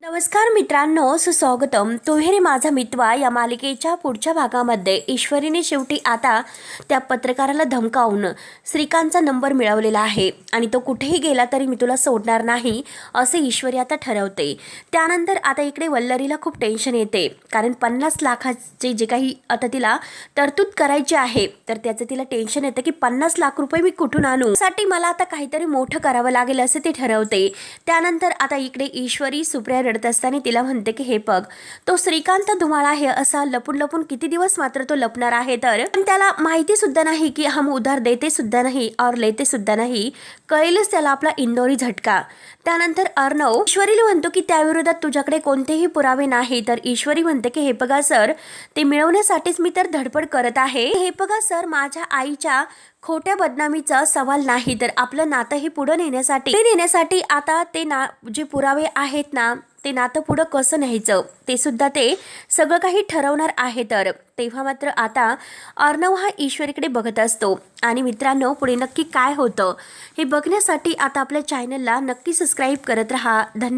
नमस्कार मित्रांनो, सुस्वागतम. तुहेरी माझा मितवा या मालिकेच्या पुढच्या भागामध्ये ईश्वरीने शेवटी आता त्या पत्रकाराला धमकावून श्रीकांतचा नंबर मिळवलेला आहे आणि तो कुठेही गेला तरी मी तुला सोडणार नाही असे ईश्वरी आता ठरवते. त्यानंतर आता इकडे वल्लरीला खूप टेन्शन येते, कारण 50 लाखाचे जे काही आता तिला तरतूद करायची आहे तर त्याचं तिला टेन्शन येतं की 50 लाख रुपये मी कुठून आणू, साठी मला आता काहीतरी मोठं करावं लागेल असे ती ठरवते. त्यानंतर आता इकडे ईश्वरी सुप्रिया रडत असताना तिला म्हणते की हे बघ, तो श्रीकांत धुमाळा आहे असा लपून लपून किती दिवस मात्र तो लपणार आहे, तर पण त्याला माहिती सुद्धा नाही की हम उधार देते सुद्धा नाही और लेते सुद्धा नाही, कळेलच त्याला आपला इंदोरी झटका. त्यानंतर अर्णव ईश्वरीला म्हणतो की त्याविरोधात तुझ्याकडे कोणतेही पुरावे नाही, तर ईश्वरी म्हणते की हे बघा सर, ते मिळवण्यासाठीच मी तर धडपड करत आहे. हे बघा सर, माझ्या आईच्या खोट्या बदनामीचा सवाल नाही, तर आपलं नातं हे पुढे नेण्यासाठी आता ते जे पुरावे आहेत ना, ते नातं पुढं कसं न्यायचं ते सुद्धा ते सगळं काही ठरवणार आहे. तर तेव्हा मात्र आता अर्णव हा ईश्वरीकडे बघत असतो. आणि मित्रांनो, पुढे नक्की काय होतं हे बघण्यासाठी आता आपल्या चॅनलला नक्की सबस्क्राईब करत राहा. धन्यवाद.